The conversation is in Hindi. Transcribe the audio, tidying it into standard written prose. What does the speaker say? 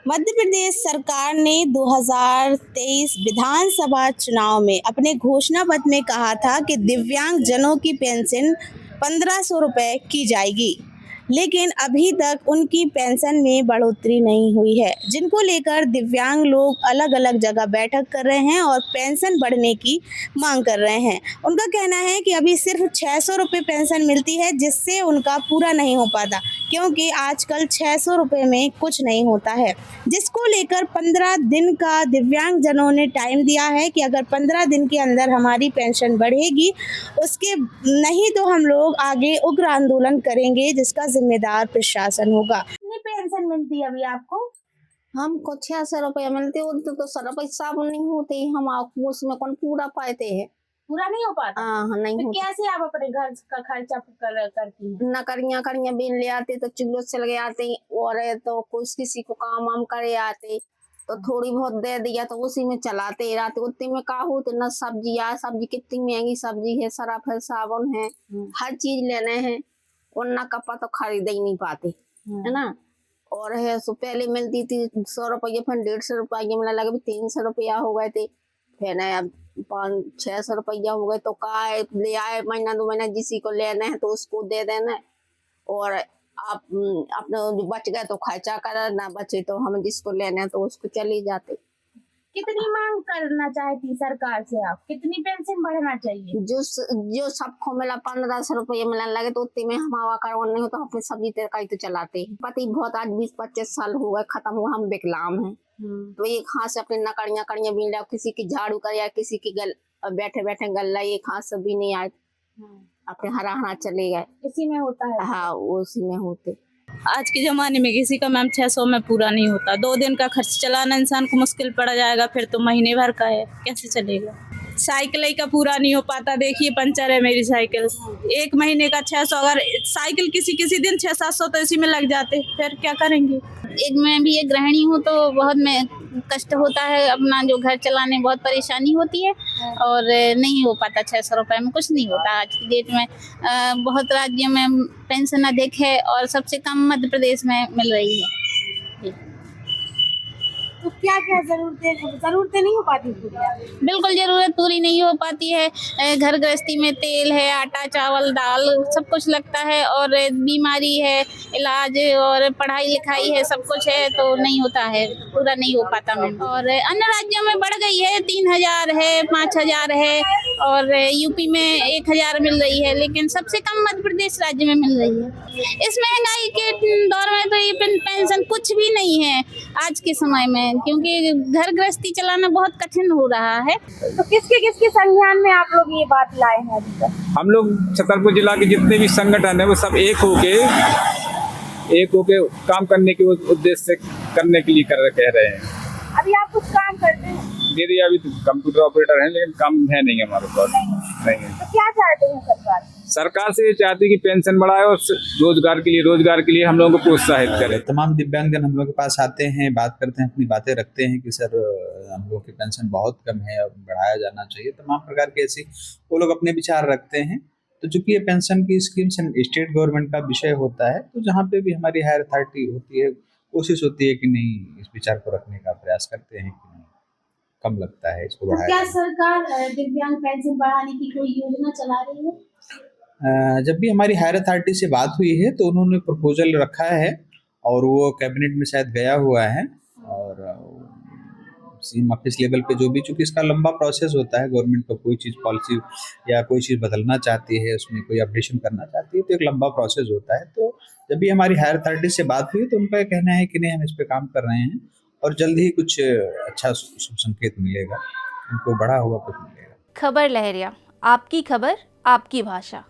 मध्य प्रदेश सरकार ने 2023 विधानसभा चुनाव में अपने घोषणा पत्र में कहा था कि दिव्यांग जनों की पेंशन 1500 रुपये की जाएगी, लेकिन अभी तक उनकी पेंशन में बढ़ोतरी नहीं हुई है, जिनको लेकर दिव्यांग लोग अलग अलग जगह बैठक कर रहे हैं और पेंशन बढ़ने की मांग कर रहे हैं। उनका कहना है कि अभी सिर्फ 600 रुपये पेंशन मिलती है, जिससे उनका पूरा नहीं हो पाता, क्योंकि आजकल 600 रुपये में कुछ नहीं होता है, जिसको लेकर 15 दिन का दिव्यांग जनों ने टाइम दिया है कि अगर 15 दिन के अंदर हमारी पेंशन बढ़ेगी, उसके नहीं तो हम लोग आगे उग्र आंदोलन करेंगे, जिसका जिम्मेदार प्रशासन होगा। कितनी पेंशन मिलती है अभी आपको? हमको 600 रुपया मिलते, तो सारा पैसा नहीं होते, हम आपको उसमें कौन पूरा पाते हैं। पूरा नहीं हो पाता? हाँ, नहीं तो होता। कैसे आप अपने घर का खर्चा करती हैं? न करिया बीन ले आते तो चुल्लो चल गए आते, और तो कुछ किसी को काम वाम करे आते तो थोड़ी बहुत दे दिया तो उसी में चलाते रहते। उतने में का होते न सब्जी कितनी महंगी सब्जी है, सरफ है, साबुन है, हर चीज लेने हैं, और न कपड़ा तो खरीद ही नहीं पाते, है ना। और है सो पहले मिलती थी 100 रुपये, फिर 150 रुपये मिलने लगे, 300 रुपया हो गए थे, फिर अब 500-600 रुपया हो गए। तो का ले आए महीना 2 महीना, जिसी को लेना है तो उसको दे देना, और आप अपने जो बच गए तो खर्चा कर, ना बचे तो हम जिसको लेना है तो उसको चले जाते। कितनी मांग करना चाहती सरकार से आप? कितनी पेंशन बढ़ना चाहिए? जो सबको मिला 1500 रुपये मिलने लगे तो उतने में हम हवा कर नहीं हो तो अपनी सब्जी तरकारी तो चलाते हैं। पति बहुत आज 20-25 साल हो गए खत्म हुआ, हम विकलांग हैं। तो एक हाथ से अपनी नकड़ियाँ बीन लिया, किसी की झाड़ू कर या किसी की बैठे बैठे गल्ला एक हाथ से भी नहीं आए, अपने हरा चले गए। इसी में होता है? हाँ, उसी में होते। आज के ज़माने में किसी का मैम 600 में पूरा नहीं होता। 2 दिन का खर्च चलाना इंसान को मुश्किल पड़ जाएगा, फिर तो महीने भर का है, कैसे चलेगा। साइकिल ही का पूरा नहीं हो पाता, देखिए पंचर है मेरी साइकिल। 1 महीने का 600, अगर साइकिल किसी दिन 600-700 तो इसी में लग जाते, फिर क्या करेंगे। मैं भी एक गृहिणी हूँ तो बहुत कष्ट होता है, अपना जो घर चलाने बहुत परेशानी होती है, और नहीं हो पाता। 600 रुपये में कुछ नहीं होता आज की डेट में। बहुत राज्यों में पेंशन अधिक है और सबसे कम मध्य प्रदेश में मिल रही है। तो क्या क्या जरूरतें नहीं हो पाती पूरी? बिल्कुल जरूरत पूरी नहीं हो पाती है। घर गृहस्थी में तेल है, आटा चावल दाल सब कुछ लगता है, और बीमारी है, इलाज और पढ़ाई लिखाई है, सब कुछ है, तो नहीं होता है, पूरा नहीं हो पाता मैम। और अन्य राज्यों में बढ़ गई है, 3000 है, 5000 है, और यूपी में 1000 मिल रही है, लेकिन सबसे कम मध्य प्रदेश राज्य में मिल रही है। इस महंगाई के दौर में तो ये पेंशन कुछ भी नहीं है आज के समय में, क्योंकि घर गृहस्थी चलाना बहुत कठिन हो रहा है। तो किसके संज्ञान में आप लोग ये बात लाए हैं अभी तक? हम लोग छतरपुर जिला के जितने भी संगठन है वो सब एक होके काम करने के उद्देश्य से करने के लिए कह रहे हैं। अभी आप कुछ काम करते हैं? दीदी अभी तो कंप्यूटर ऑपरेटर हैं, लेकिन काम है नहीं हमारे पास। नहीं है। तो क्या चाहते हैं सरकार से ये चाहती है कि पेंशन बढ़ाए और रोजगार के लिए हम लोगों को प्रोत्साहित करे। तमाम दिव्यांगजन हम लोग के पास आते हैं, बात करते हैं, अपनी बातें रखते हैं कि सर हम लोग की पेंशन बहुत कम है और बढ़ाया जाना चाहिए। तमाम प्रकार के ऐसी वो लोग अपने विचार रखते हैं। तो चूंकि ये पेंशन की स्कीम स्टेट गवर्नमेंट का विषय होता है, तो जहाँ पे भी हमारी हायर अथॉरिटी होती है, कोशिश होती है कि नहीं इस विचार को रखने का प्रयास करते हैं कि नहीं कम लगता है, इसको बढ़ाया। क्या सरकार दिव्यांग पेंशन बढ़ाने की कोई योजना चला रही है? जब भी हमारी हायर अथॉरिटी से बात हुई है तो उन्होंने प्रपोजल रखा है और वो कैबिनेट में शायद गया हुआ है, और सीएम ऑफिस लेवल पे जो भी, चूंकि इसका लंबा प्रोसेस होता है, गवर्नमेंट को कोई चीज़ पॉलिसी या कोई चीज़ बदलना चाहती है, उसमें कोई अपडेशन करना चाहती है, तो एक लंबा प्रोसेस होता है। तो जब भी हमारी हायर अथॉरिटी से बात हुई तो उनका कहना है कि नहीं हम इस पर काम कर रहे हैं और जल्द ही कुछ अच्छा शुभ संकेत मिलेगा, उनको बढ़ा हुआ कुछ मिलेगा। खबर लहरिया, आपकी खबर आपकी भाषा।